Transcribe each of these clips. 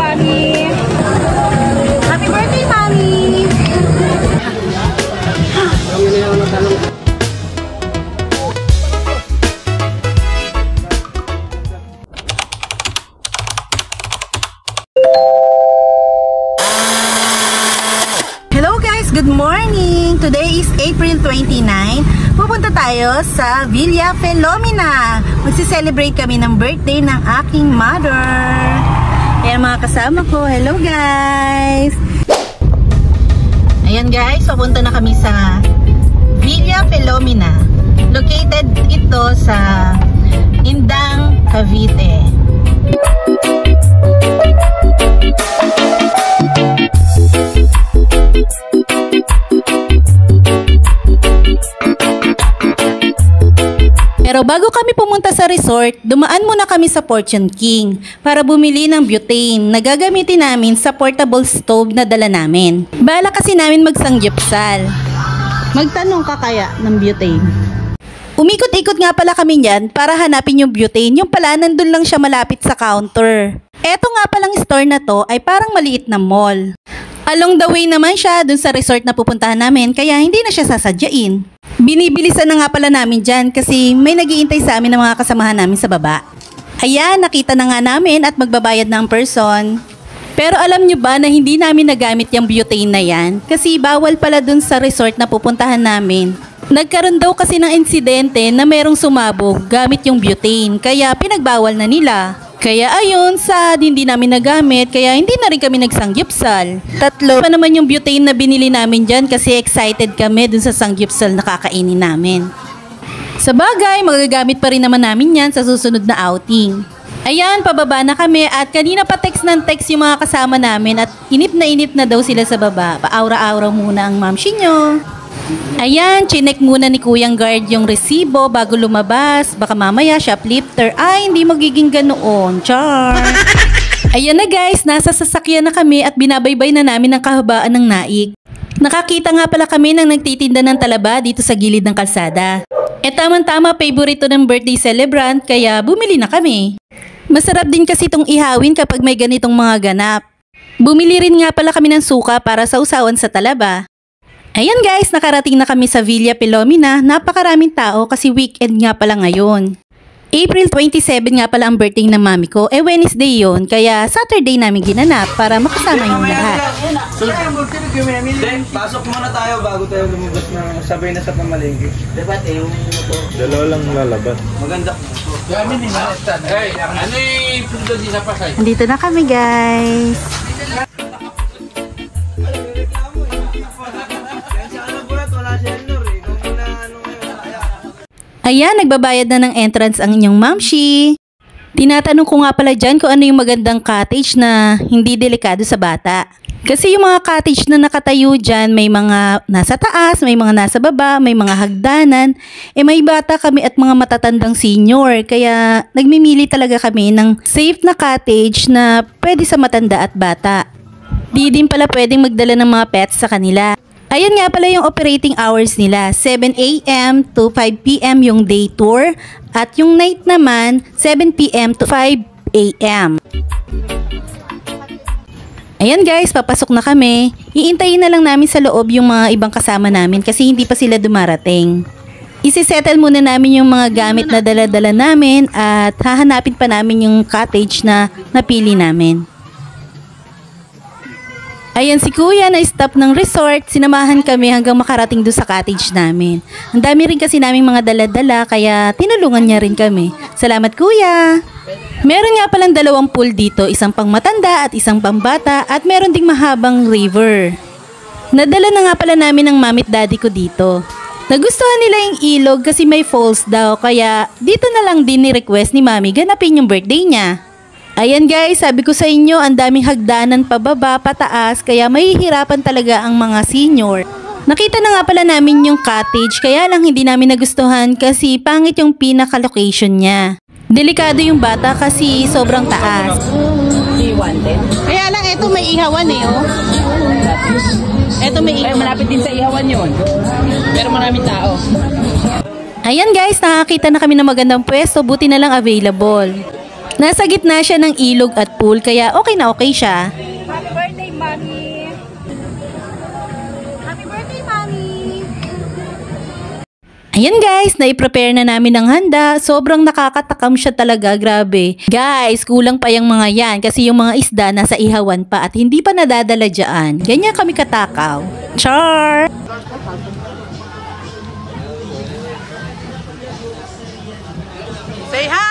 Mami. Happy birthday, Mami. Hello guys, good morning! Today is April 29. Pupunta tayo sa Villa Filomena. Magsi-celebrate kami ng birthday ng aking mother. Ayan mga kasama ko. Hello guys! Ayan guys, papunta na kami sa Villa Filomena. Located ito sa Indang, Cavite. Pero bago kami pumunta sa resort, dumaan muna kami sa Fortune King para bumili ng butane na gagamitin namin sa portable stove na dala namin. Bala kasi namin magsangyupsal. Magtanong ka kaya ng butane? Umikot-ikot nga pala kami niyan para hanapin yung butane. Yung pala nandun lang siya malapit sa counter. Eto nga palang store na to ay parang maliit na mall. Along the way naman siya dun sa resort na pupuntahan namin kaya hindi na siya sasadyain. Binibilisan na nga pala namin dyan kasi may nagiintay sa amin ng mga kasamahan namin sa baba. Ayan, nakita na nga namin at magbabayad ng person. Pero alam nyo ba na hindi namin nagamit yung butane na yan? Kasi bawal pala dun sa resort na pupuntahan namin. Nagkaroon daw kasi ng insidente na merong sumabog gamit yung butane kaya pinagbawal na nila. Kaya ayun, sad hindi namin nagamit kaya hindi na rin kami nagsangyupsal. 3 pa naman yung butane na binili namin dyan kasi excited kami dun sa sangyupsal na kakainin namin. Sa bagay, magagamit pa rin naman namin yan sa susunod na outing. Ayan, pababa na kami at kanina pa text ng text yung mga kasama namin at inip na daw sila sa baba. Paaura-aura muna ang mamshi nyo. Ayan, chinek muna ni Kuyang Guard yung resibo bago lumabas. Baka mamaya shoplifter. Ay, hindi magiging ganoon. Char! Ayan na guys, nasa sasakyan na kami at binabaybay na namin ang kahabaan ng naik. Nakakita nga pala kami ng nagtitinda ng talaba dito sa gilid ng kalsada. E tamang-tama favorito ng birthday celebrant kaya bumili na kami. Masarap din kasi itong ihawin kapag may ganitong mga ganap. Bumili rin nga pala kami ng suka para sa usawan sa talaba. Ayan guys, nakarating na kami sa Villa Filomena. Napakaraming tao kasi weekend nga pala ngayon. April 27 nga pala ang birthday ng mami ko. Wednesday yon, kaya Saturday namin ginanap para makasama yung lahat. Pasok muna tayo bago tayo lumabas na sabay na sa pamalengke. Dalawa lang lalabas. Maganda. Hey, ano yung pundo di sa Pasay? Andito na kami guys. Ayan, nagbabayad na ng entrance ang inyong mamshi. Tinatanong ko nga pala dyan kung ano yung magandang cottage na hindi delikado sa bata. Kasi yung mga cottage na nakatayo dyan, may mga nasa taas, may mga nasa baba, may mga hagdanan. May bata kami at mga matatandang senior. Kaya nagmimili talaga kami ng safe na cottage na pwede sa matanda at bata. Di din pala pwedeng magdala ng mga pets sa kanila. Ayan nga pala yung operating hours nila, 7 AM to 5 PM yung day tour at yung night naman 7 PM to 5 AM. Ayan guys, papasok na kami. Iintayin na lang namin sa loob yung mga ibang kasama namin kasi hindi pa sila dumarating. Isi-settle muna namin yung mga gamit na dala-dala namin at hahanapin pa namin yung cottage na napili namin. Ayan si Kuya na stop ng resort, sinamahan kami hanggang makarating doon sa cottage namin. Ang dami rin kasi naming mga dala-dala kaya tinulungan niya rin kami. Salamat Kuya! Meron nga palang 2 pool dito, isang pang matanda at isang pambata at meron ding mahabang river. Nadala na nga pala namin ng mami at daddy ko dito. Nagustuhan nila yung ilog kasi may falls daw kaya dito na lang din ni-request ni mami ganapin yung birthday niya. Ayan guys, sabi ko sa inyo, ang daming hagdanan pababa, pataas, kaya mahihirapan talaga ang mga senior. Nakita na nga pala namin yung cottage, kaya lang hindi namin nagustuhan kasi pangit yung pinaka-location niya. Delikado yung bata kasi sobrang taas. Kaya lang, eto may ihawan eh, oh. Eto may ihawan. Malapit din sa ihawan yun. Pero maraming tao. Ayan guys, nakakita na kami ng magandang pwesto, buti na lang available. Nasa gitna siya ng ilog at pool kaya okay na okay siya. Happy birthday, Mommy! Happy birthday, Mommy! Ayan guys, nai-prepare na namin ng handa. Sobrang nakakatakam siya talaga, grabe. Guys, kulang pa yung mga yan kasi yung mga isda nasa ihawan pa at hindi pa nadadala dyan. Ganyan kami katakaw. Char! Say hi!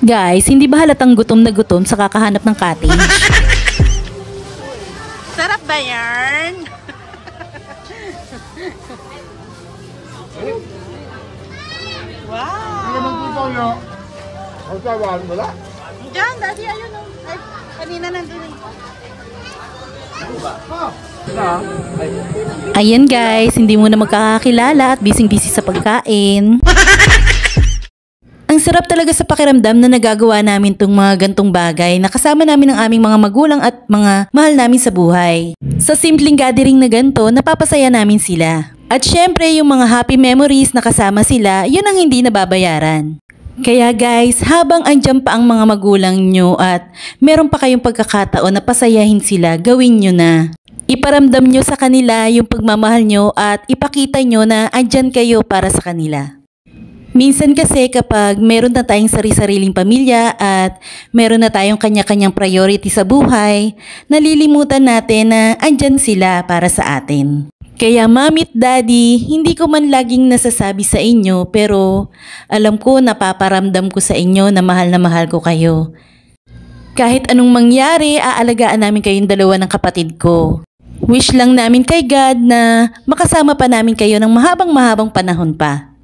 Guys, hindi ba halatang gutom na gutom sa kakahanap ng cottage? Sarap ba yan? Wow! Diyan, Daddy, ayun o. Ay, kanina nandun. Ayan guys, hindi mo na magkakakilala at busy-busy sa pagkain. Ang sarap talaga sa pakiramdam na nagagawa namin tong mga gantong bagay na kasama namin ang aming mga magulang at mga mahal namin sa buhay. Sa simpleng gathering na ganto, napapasaya namin sila. At syempre yung mga happy memories na kasama sila, yun ang hindi nababayaran. Kaya guys, habang andyan pa ang mga magulang nyo at meron pa kayong pagkakataon na pasayahin sila, gawin nyo na. Iparamdam nyo sa kanila yung pagmamahal nyo at ipakita nyo na andyan kayo para sa kanila. Minsan kasi kapag meron na tayong sari-sariling pamilya at meron na tayong kanya-kanyang priority sa buhay, nalilimutan natin na andyan sila para sa atin. Kaya Mommy at Daddy, hindi ko man laging nasasabi sa inyo pero alam ko napaparamdam ko sa inyo na mahal ko kayo. Kahit anong mangyari, aalagaan namin kayong dalawa ng kapatid ko. Wish lang namin kay God na makasama pa namin kayo ng mahabang panahon pa.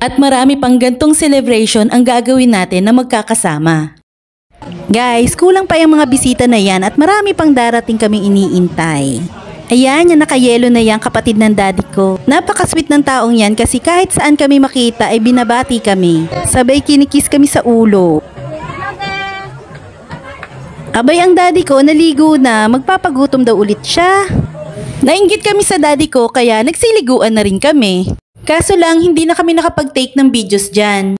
At marami pang gantong celebration ang gagawin natin na magkakasama. Guys, kulang pa yung mga bisita na yan at marami pang darating kaming iniintay. Ayan, yung nakayelo na yan kapatid ng daddy ko. Napaka-sweet ng taong yan kasi kahit saan kami makita ay binabati kami. Sabay kinikis kami sa ulo. Abay ang daddy ko naligo na, magpapagutom daw ulit siya. Nainggit kami sa daddy ko kaya nagsiliguan na rin kami. Kaso lang, hindi na kami nakapag-take ng videos dyan.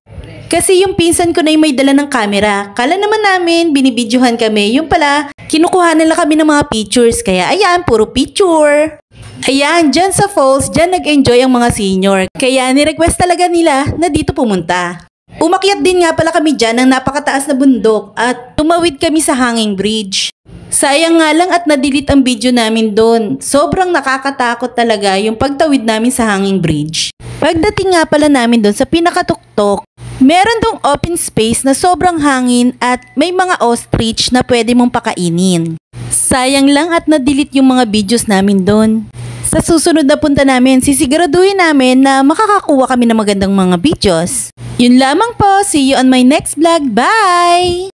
Kasi yung pinsan ko na yung may dala ng camera. Kala naman namin, binibidyohan kami. Yung pala, kinukuha nila kami ng mga pictures. Kaya ayan, puro picture. Ayan, dyan sa falls, dyan nag-enjoy ang mga senior. Kaya ni-request talaga nila na dito pumunta. Umakyat din nga pala kami dyan ng napakataas na bundok at tumawid kami sa hanging bridge. Sayang nga lang at na-delete ang video namin doon. Sobrang nakakatakot talaga yung pagtawid namin sa hanging bridge. Pagdating nga pala namin doon sa pinakatuktok, meron dong open space na sobrang hangin at may mga ostrich na pwede mong pakainin. Sayang lang at na-delete yung mga videos namin doon. Sa susunod na punta namin, sisiguraduhin namin na makakakuha kami ng magandang mga videos. Yun lamang po. See you on my next vlog. Bye!